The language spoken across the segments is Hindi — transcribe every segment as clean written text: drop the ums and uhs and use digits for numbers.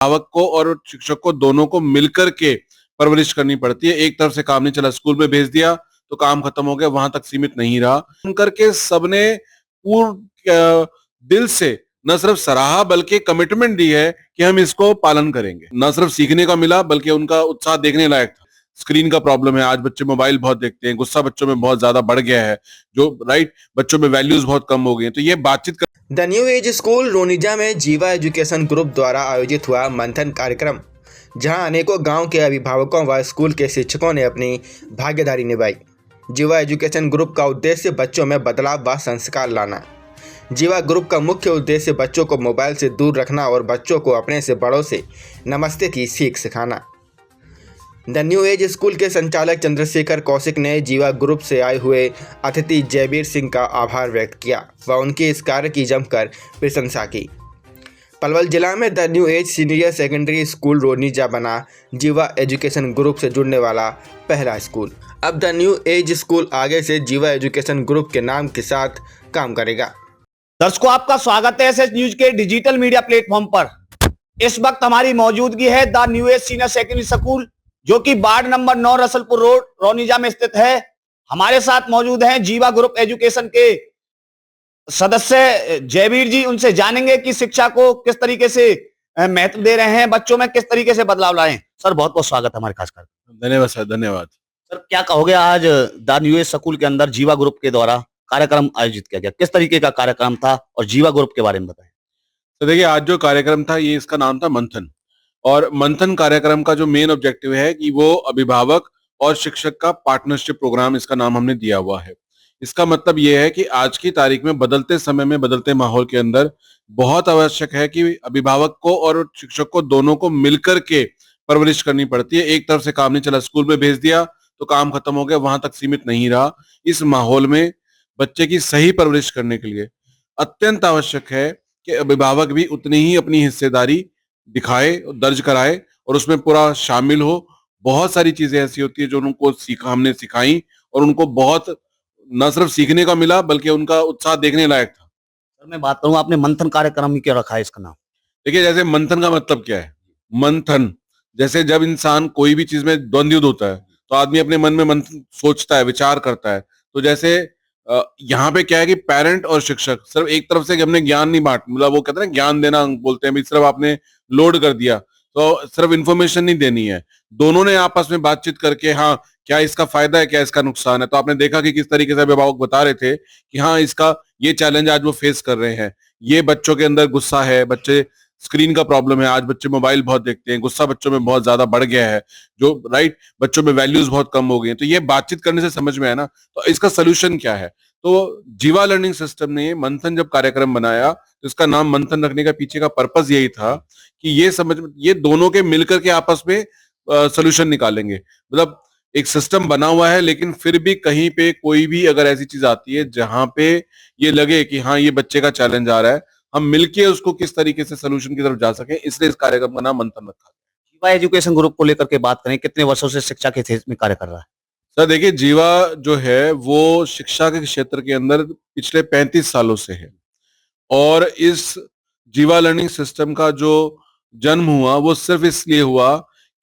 अभिभावक को और शिक्षक को दोनों को मिलकर के परवरिश करनी पड़ती है। एक तरफ से काम नहीं चला, स्कूल में भेज दिया तो काम खत्म हो गया, वहां तक सीमित नहीं रहा। सुन करके सबने पूर्ण दिल से न सिर्फ सराहा बल्कि कमिटमेंट दी है कि हम इसको पालन करेंगे। न सिर्फ सीखने का मिला बल्कि उनका उत्साह देखने लायक था। स्क्रीन का प्रॉब्लम है, आज बच्चे मोबाइल बहुत देखते हैं, गुस्सा बच्चों में बहुत ज्यादा बढ़ गया है, जो बच्चों में वैल्यूज बहुत कम हो गई हैं। तो ये बातचीत the new as school Ronija में जीवा एजुकेशन ग्रुप द्वारा आयोजित हुआ मंथन कार्यक्रम, जहां अनेकों गांव के अभिभावकों व स्कूल के शिक्षकों ने अपनी भागीदारी निभाई। जीवा एजुकेशन ग्रुप का उद्देश्य बच्चों में बदलाव व संस्कार लाना। जीवा ग्रुप का मुख्य उद्देश्य बच्चों को मोबाइल से दूर रखना और बच्चों को अपने से बड़ों से नमस्ते की सीख सिखाना। द न्यू एज स्कूल के संचालक चंद्रशेखर कौशिक ने जीवा ग्रुप से आए हुए अतिथि जयवीर सिंह का आभार व्यक्त किया व उनके इस कार्य की जमकर प्रशंसा की। पलवल जिला में the new age senior secondary school Ronija बना जीवा एजुकेशन ग्रुप से जुड़ने वाला पहला स्कूल। अब द न्यू एज स्कूल आगे से जीवा एजुकेशन ग्रुप के नाम के साथ काम करेगा। दर्शकों, आपका स्वागत है एसएस न्यूज के डिजिटल मीडिया प्लेटफॉर्म पर। इस वक्त हमारी मौजूदगी है the new age senior secondary school, जो कि ward number 9 Rasalpur road Ronija में स्थित है। हमारे साथ मौजूद हैं जीवा ग्रुप एजुकेशन के सदस्य जयवीर जी। उनसे जानेंगे कि शिक्षा को किस तरीके से महत्व दे रहे हैं, बच्चों में किस तरीके से बदलाव लाए हैं। सर, बहुत बहुत स्वागत है हमारे खास कर। धन्यवाद सर, धन्यवाद सर। क्या कहोगे, आज द न्यू एज स्कूल के अंदर जीवा ग्रुप के द्वारा कार्यक्रम आयोजित किया गया, किस तरीके का कार्यक्रम था और जीवा ग्रुप के बारे में बताएं। तो देखिए, आज जो कार्यक्रम था ये इसका नाम था मंथन। और मंथन कार्यक्रम का जो मेन ऑब्जेक्टिव है कि वो अभिभावक और शिक्षक का पार्टनरशिप प्रोग्राम, इसका नाम हमने दिया हुआ है। इसका मतलब ये है कि आज की तारीख में बदलते समय में बदलते माहौल के अंदर बहुत आवश्यक है कि अभिभावक को और शिक्षक को दोनों को मिलकर के परवरिश करनी पड़ती है। एक तरफ से काम नहीं चला, स्कूल में भेज दिया तो काम खत्म हो गया, वहां तक सीमित नहीं रहा। इस माहौल में बच्चे की सही परवरिश करने के लिए अत्यंत आवश्यक है कि अभिभावक भी उतनी ही अपनी हिस्सेदारी दिखाए, दर्ज कराए और उसमें पूरा शामिल हो। बहुत सारी चीजें ऐसी होती है जो उनको हमने सिखाई और उनको बहुत न सिर्फ सीखने का मिला बल्कि उनका उत्साह देखने लायक था। सर, मैं बात करूं, आपने मंथन कार्यक्रम ही क्यों रखा है इसका नाम? देखिए, जैसे मंथन का मतलब क्या है? मंथन, जैसे जब इंसान कोई भी चीज में द्वंद्व युद्ध होता है तो आदमी अपने मन में मंथन सोचता है, विचार करता है। तो जैसे यहाँ पे क्या है कि पेरेंट और शिक्षक सिर्फ एक तरफ से हमने ज्ञान नहीं बांट, मतलब वो कहते हैं ना ज्ञान देना बोलते हैं, सिर्फ आपने लोड कर दिया तो सिर्फ इंफॉर्मेशन नहीं देनी है। दोनों ने आपस में बातचीत करके, हाँ क्या इसका फायदा है, क्या इसका नुकसान है। तो आपने देखा कि किस तरीके से अभिभावक बता रहे थे कि हाँ इसका ये चैलेंज आज वो फेस कर रहे हैं, ये बच्चों के अंदर गुस्सा है, बच्चे स्क्रीन का प्रॉब्लम है, आज बच्चे मोबाइल बहुत देखते हैं, गुस्सा बच्चों में बहुत ज्यादा बढ़ गया है, जो बच्चों में वैल्यूज बहुत कम हो गई हैं। तो ये बातचीत करने से समझ में आया ना, तो इसका सोल्यूशन क्या है। तो जीवा लर्निंग सिस्टम ने मंथन जब कार्यक्रम बनाया तो इसका नाम मंथन रखने का पीछे का पर्पस यही था कि ये दोनों के मिलकर के आपस में सोल्यूशन निकालेंगे। मतलब एक सिस्टम बना हुआ है, लेकिन फिर भी कहीं पे कोई भी अगर ऐसी चीज आती है जहां पे ये लगे कि हाँ ये बच्चे का चैलेंज आ रहा है, हम मिलके उसको किस तरीके से सोल्यूशन की तरफ जा सके, इसलिए इस कार्यक्रम का नाम मंथन रखा। जीवा एजुकेशन ग्रुप को लेकर के बात करें, कितने वर्षों से शिक्षा के क्षेत्र में कार्य कर रहा है? सर देखिए, जीवा जो है वो शिक्षा के क्षेत्र के अंदर पिछले 35 सालों से है। और इस जीवा लर्निंग सिस्टम का जो जन्म हुआ वो सिर्फ इसलिए हुआ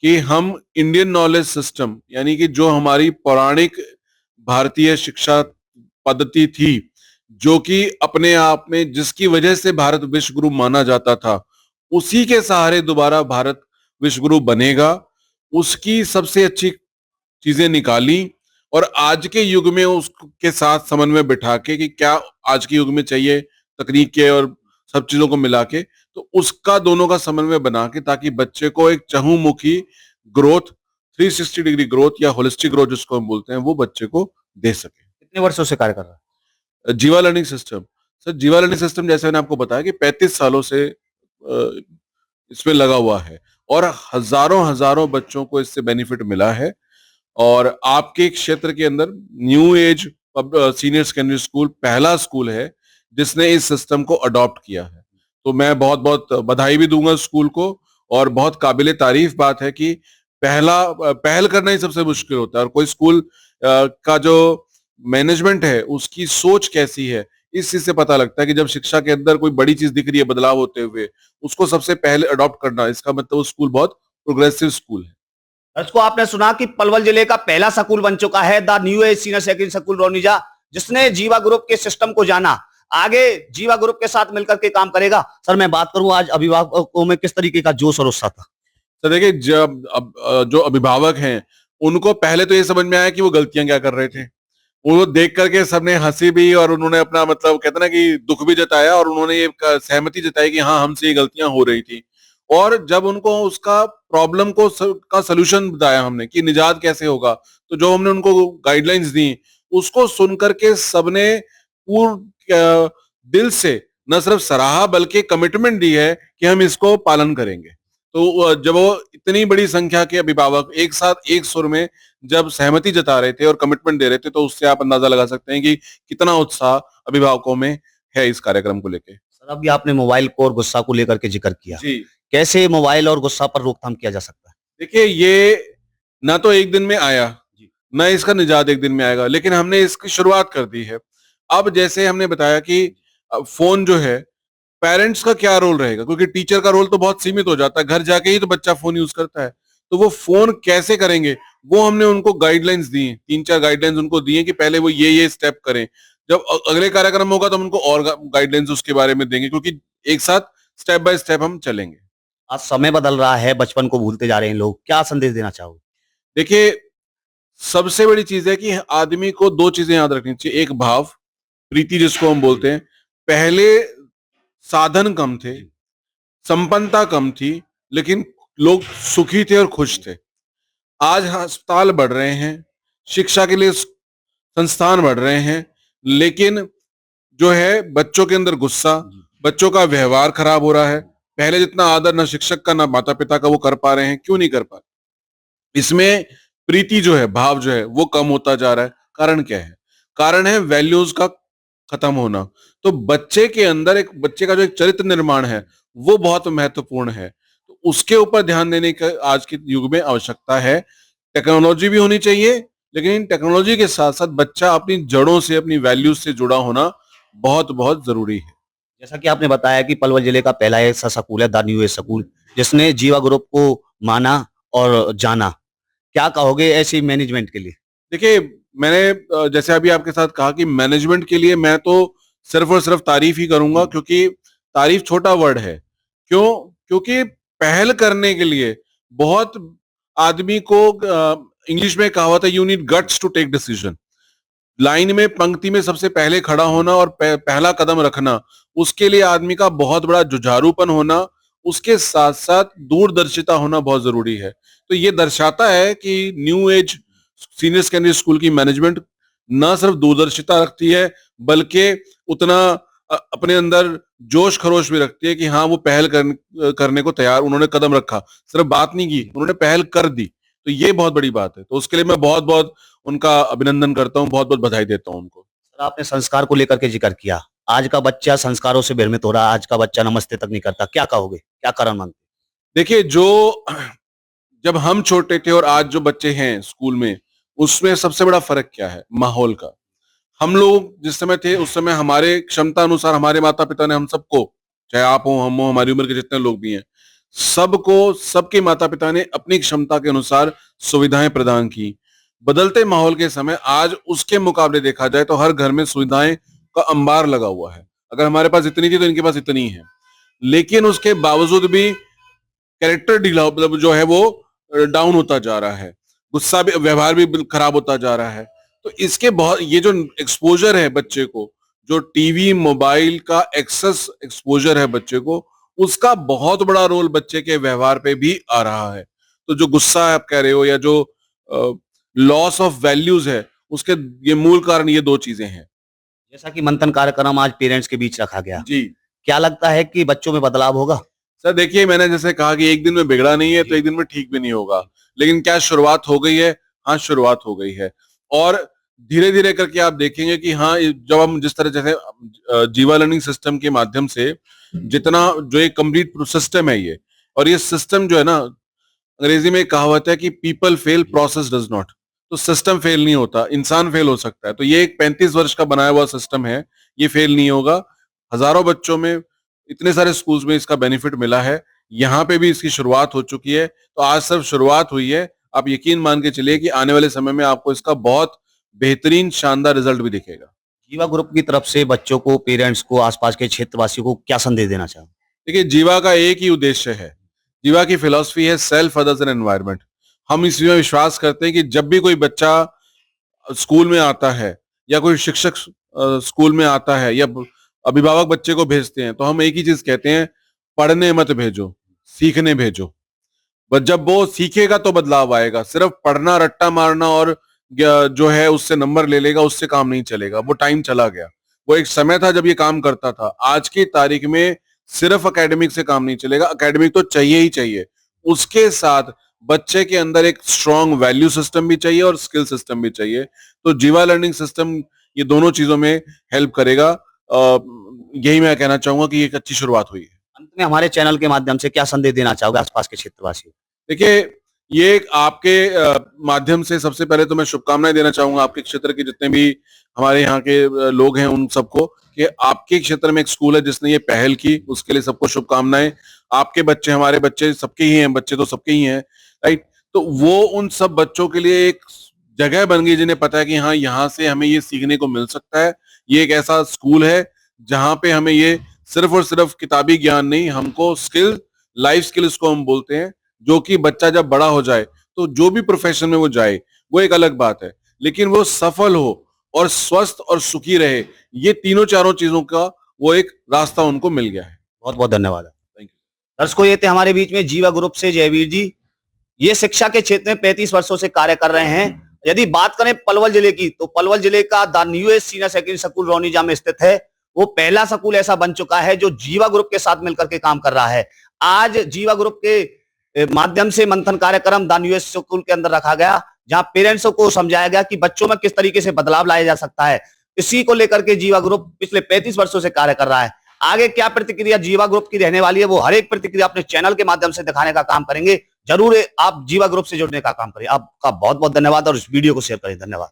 कि हम इंडियन नॉलेज सिस्टम, यानी कि जो हमारी पौराणिक भारतीय शिक्षा पद्धति थी, जो कि अपने आप में जिसकी वजह से भारत विश्व गुरु माना जाता था, उसी के सहारे दोबारा भारत विश्व गुरु बनेगा, उसकी सबसे अच्छी चीजें निकाली और आज के युग में उसके साथ समन्वय बिठा के कि क्या आज के युग में चाहिए तकनीक के और सब चीजों को मिला के, तो उसका दोनों का समन्वय बना के ताकि बच्चे को एक चहुमुखी ग्रोथ, 360 डिग्री ग्रोथ या होलिस्टिक ग्रोथ जिसको हम बोलते हैं, वो बच्चे को दे सके। कितने वर्षों से कार्य कर रहा है जीवा लर्निंग सिस्टम? सर जीवा लर्निंग सिस्टम जैसे मैंने आपको बताया कि 35 सालों से इसमें लगा हुआ है और हजारों हजारों बच्चों को इससे बेनिफिट मिला है। और आपके क्षेत्र के अंदर new age senior secondary school पहला स्कूल है जिसने इस सिस्टम को अडॉप्ट किया है। तो मैं बहुत बहुत बधाई भी दूंगा स्कूल को, और बहुत काबिले तारीफ बात है कि पहल करना ही सबसे मुश्किल होता है, और कोई स्कूल का जो मैनेजमेंट है उसकी सोच कैसी है इस चीज से पता लगता है कि जब शिक्षा के अंदर कोई बड़ी चीज दिख रही है बदलाव होते हुए, उसको सबसे पहले अडॉप्ट करना, इसका मतलब वो स्कूल बहुत प्रोग्रेसिव स्कूल है। दर्शकों, आपने सुना कि पलवल जिले का पहला स्कूल बन चुका है the new age senior secondary school Ronija, जिसने जीवा ग्रुप के सिस्टम को जाना, आगे जीवा ग्रुप के साथ मिलकर के काम करेगा। सर, मैं बात करूं, आज अभिभावकों में किस तरीके का जोश और उत्साह था? तो देखिए, जब जो अभिभावक हैं, उनको पहले तो ये समझ में आया कि वो गलतियां क्या कर रहे थे। वो देख करके सबने हंसी भी और उन्होंने अपना मतलब कहते ना कि दुख भी जताया और उन्होंने ये सहमति जताई कि हाँ, हमसे ये गलतियां हो रही थी। और जब उनको उसका प्रॉब्लम का सलूशन बताया हमने कि निजात कैसे होगा, तो जो हमने उनको गाइडलाइंस दी, उसको सुन करके सबने दिल से न सिर्फ सराहा बल्कि कमिटमेंट दी है कि हम इसको पालन करेंगे। तो जब वो इतनी बड़ी संख्या के अभिभावक एक साथ एक सुर में जब सहमति जता रहे थे और कमिटमेंट दे रहे थे, तो उससे आप अंदाजा लगा सकते हैं कि कितना उत्साह अभिभावकों में है इस कार्यक्रम को लेके। सर, अभी आपने मोबाइल को और गुस्सा को लेकर के जिक्र किया, जी, कैसे मोबाइल और गुस्सा पर रोकथाम किया जा सकता है? देखिए, ये ना तो एक दिन में आया, ना इसका निजात एक दिन में आएगा, लेकिन हमने इसकी शुरुआत कर दी है। अब जैसे हमने बताया कि फोन जो है, पेरेंट्स का क्या रोल रहेगा, क्योंकि टीचर का रोल तो बहुत सीमित हो जाता है, घर जाके ही तो बच्चा फोन यूज करता है। तो वो फोन कैसे करेंगे, वो हमने उनको गाइडलाइंस दी हैं, 3-4 गाइडलाइंस उनको दी हैं कि पहले वो ये स्टेप करें। जब अगले कार्यक्रम होगा तो हम उनको और गाइडलाइंस उसके बारे में देंगे, क्योंकि एक साथ स्टेप बाय स्टेप हम चलेंगे। आज समय बदल रहा है, बचपन को भूलते जा रहे हैं लोग, क्या संदेश देना चाहोगे? देखिए, सबसे बड़ी चीज है कि आदमी को 2 चीजें याद रखनी चाहिए। एक भाव, प्रीति जिसको हम बोलते हैं। पहले साधन कम थे, संपन्नता कम थी, लेकिन लोग सुखी थे और खुश थे। आज अस्पताल बढ़ रहे हैं, शिक्षा के लिए संस्थान बढ़ रहे हैं, लेकिन जो है बच्चों के अंदर गुस्सा, बच्चों का व्यवहार खराब हो रहा है। पहले जितना आदर ना शिक्षक का ना माता पिता का वो कर पा रहे हैं। क्यों नहीं कर पा रहे? इसमें प्रीति जो है, भाव जो है, वो कम होता जा रहा है। कारण क्या है? कारण है वैल्यूज का खत्म होना। तो बच्चे के अंदर बच्चे का जो एक चरित्र निर्माण है, वो बहुत महत्वपूर्ण है। तो उसके ऊपर ध्यान देने का आज के युग में आवश्यकता है। टेक्नोलॉजी भी होनी चाहिए, लेकिन इन टेक्नोलॉजी के साथ साथ बच्चा अपनी जड़ों से, अपनी वैल्यूज से जुड़ा होना बहुत बहुत जरूरी है। जैसा कि आपने बताया कि पलवल जिले का पहला ऐसा स्कूल है द न्यू एज स्कूल, जिसने जीवा ग्रुप को माना और जाना, क्या कहोगे ऐसी मैनेजमेंट के लिए? देखिए, मैंने जैसे अभी आपके साथ कहा कि मैनेजमेंट के लिए मैं तो सिर्फ और सिर्फ तारीफ ही करूंगा, क्योंकि तारीफ छोटा वर्ड है। क्यों? क्योंकि पहल करने के लिए बहुत आदमी को, इंग्लिश में कहावत है, you need guts to take decision. Line में, पंक्ति में सबसे पहले खड़ा होना और पहला कदम रखना, उसके लिए आदमी का बहुत बड़ा जुझारूपन होना, उसके साथ साथ दूरदर्शिता होना बहुत जरूरी है। तो ये दर्शाता है कि new age senior secondary school की मैनेजमेंट न सिर्फ दूरदर्शिता रखती है, बल्कि उतना अपने अंदर जोश खरोश भी रखती है कि हाँ, वो पहल करने को तैयार, उन्होंने कदम रखा, सिर्फ बात नहीं की, उन्होंने पहल कर दी। तो ये बहुत बड़ी बात है। तो उसके लिए मैं बहुत बहुत उनका अभिनंदन करता हूँ, बहुत बहुत बधाई देता हूँ उनको। सर, आपने संस्कार को लेकर के जिक्र किया, आज का बच्चा संस्कारों से भ्रमित हो रहा है, आज का बच्चा नमस्ते तक नहीं करता, क्या कहोगे, क्या कारण मानते? देखिए, जो जब हम छोटे थे और आज जो बच्चे हैं स्कूल में, उसमें सबसे बड़ा फर्क क्या है? माहौल का। हम लोग जिस समय थे, उस समय हमारे क्षमता अनुसार हमारे माता पिता ने हम सबको, चाहे आप हो, हम हो, हमारी उम्र के जितने लोग भी हैं, सबको, सबके माता पिता ने अपनी क्षमता के अनुसार सुविधाएं प्रदान की। बदलते माहौल के समय आज उसके मुकाबले देखा जाए तो हर घर में सुविधाएं का अंबार लगा हुआ है। अगर हमारे पास इतनी थी तो इनके पास इतनी है, लेकिन उसके बावजूद भी कैरेक्टर ढीला, मतलब जो है वो डाउन होता जा रहा है, गुस्सा भी, व्यवहार भी खराब होता जा रहा है। तो इसके बहुत, ये जो एक्सपोजर है बच्चे को, जो टीवी मोबाइल का एक्सेस एक्सपोजर है बच्चे को, उसका बहुत बड़ा रोल बच्चे के व्यवहार पे भी आ रहा है। तो जो गुस्सा आप कह रहे हो या जो लॉस ऑफ वैल्यूज है, उसके ये मूल कारण ये 2 चीजें हैं। जैसा कि मंथन कार्यक्रम आज पेरेंट्स के बीच रखा गया, जी क्या लगता है कि बच्चों में बदलाव होगा? सर, देखिए, मैंने जैसे कहा कि एक दिन में बिगड़ा नहीं है तो एक दिन में ठीक भी नहीं होगा, लेकिन क्या शुरुआत हो गई है? हाँ, शुरुआत हो गई है। और धीरे धीरे करके आप देखेंगे कि हाँ, जब हम जिस तरह, जैसे जीवा लर्निंग सिस्टम के माध्यम से जितना जो एक कंप्लीट सिस्टम है ये, और ये सिस्टम जो है ना, अंग्रेजी में एक कहावत है कि people fail, process does not. तो सिस्टम फेल नहीं होता, इंसान फेल हो सकता है। तो ये एक 35 वर्ष का बनाया हुआ सिस्टम है। ये फेल नहीं होगा। हजारों बच्चों में, इतने सारे स्कूल्स में इसका बेनिफिट मिला है, यहाँ पे भी इसकी शुरुआत हो चुकी है। तो आज सिर्फ शुरुआत हुई है, आप यकीन मान के चलिए कि आने वाले समय में आपको इसका बहुत बेहतरीन शानदार रिजल्ट भी दिखेगा। जीवा ग्रुप की तरफ से बच्चों को, पेरेंट्स को, आसपास के क्षेत्रवासियों को क्या संदेश देना चाहोगे? देखिए, जीवा का एक ही उद्देश्य है। जीवा की फिलॉसफी है सेल्फ, अदर्स एंड एनवायरनमेंट। हम इसमें विश्वास करते हैं कि जब भी कोई बच्चा स्कूल में आता है या कोई शिक्षक स्कूल में आता है या अभिभावक बच्चे को भेजते हैं, तो हम एक ही चीज कहते हैं, पढ़ने मत भेजो, सीखने भेजो। बस जब वो सीखेगा तो बदलाव आएगा। सिर्फ पढ़ना, रट्टा मारना और जो है उससे नंबर ले लेगा, उससे काम नहीं चलेगा। वो टाइम चला गया। वो एक समय था जब ये काम करता था। आज की तारीख में सिर्फ एकेडमिक से काम नहीं चलेगा। एकेडमिक तो चाहिए ही चाहिए, उसके साथ बच्चे के अंदर एक स्ट्रॉन्ग वैल्यू सिस्टम भी चाहिए और स्किल सिस्टम भी चाहिए। तो जीवा लर्निंग सिस्टम ये दोनों चीजों में हेल्प करेगा। यही मैं कहना चाहूंगा कि एक अच्छी शुरुआत हुई है। अंत में हमारे चैनल के माध्यम से क्या संदेश देना चाहोगे आसपास के क्षेत्रवासियों को? देखिए, ये एक आपके माध्यम से सबसे पहले तो मैं शुभकामनाएं देना चाहूंगा आपके क्षेत्र के जितने भी हमारे यहाँ के लोग हैं उन सबको, कि आपके क्षेत्र में एक स्कूल है जिसने ये पहल की, उसके लिए सबको शुभकामनाएं। आपके बच्चे, हमारे बच्चे सबके ही हैं, बच्चे तो सबके ही हैं, राइट? तो वो उन सब बच्चों के लिए एक जगह बन गई जिन्हें पता है कि हाँ, यहाँ से हमें ये सीखने को मिल सकता है। ये एक ऐसा स्कूल है जहाँ पे हमें ये सिर्फ और सिर्फ किताबी ज्ञान नहीं, हमको स्किल, लाइफ स्किल इसको हम बोलते हैं, जो कि बच्चा जब बड़ा हो जाए तो जो भी प्रोफेशन में वो जाए वो एक अलग बात है, लेकिन वो सफल हो और स्वस्थ और सुखी रहे, ये तीनों चारों चीजों का वो एक रास्ता उनको मिल गया है। बहुत बहुत धन्यवाद। Thank you. दर्शकों, ये थे हमारे बीच में जीवा ग्रुप से जयवीर जी। ये शिक्षा के क्षेत्र में 35 वर्षों से कार्य कर रहे हैं। यदि बात करें पलवल जिले की, तो पलवल जिले का the न्यूएज senior secondary school Ronija में स्थित है। वो पहला स्कूल ऐसा बन चुका है जो जीवा ग्रुप के साथ मिलकर के काम कर रहा है। आज जीवा ग्रुप के माध्यम से मंथन कार्यक्रम द न्यूएज स्कूल के अंदर रखा गया, जहां पेरेंट्सों को समझाया गया कि बच्चों में किस तरीके से बदलाव लाया जा सकता है। इसी को लेकर के जीवा ग्रुप पिछले 35 वर्षों से कार्य कर रहा है। आगे क्या प्रतिक्रिया जीवा ग्रुप की रहने वाली है, वो हर एक प्रतिक्रिया अपने चैनल के माध्यम से दिखाने का काम करेंगे। जरूर आप जीवा ग्रुप से जुड़ने का काम करें। आपका बहुत बहुत धन्यवाद और इस वीडियो को शेयर करें। धन्यवाद।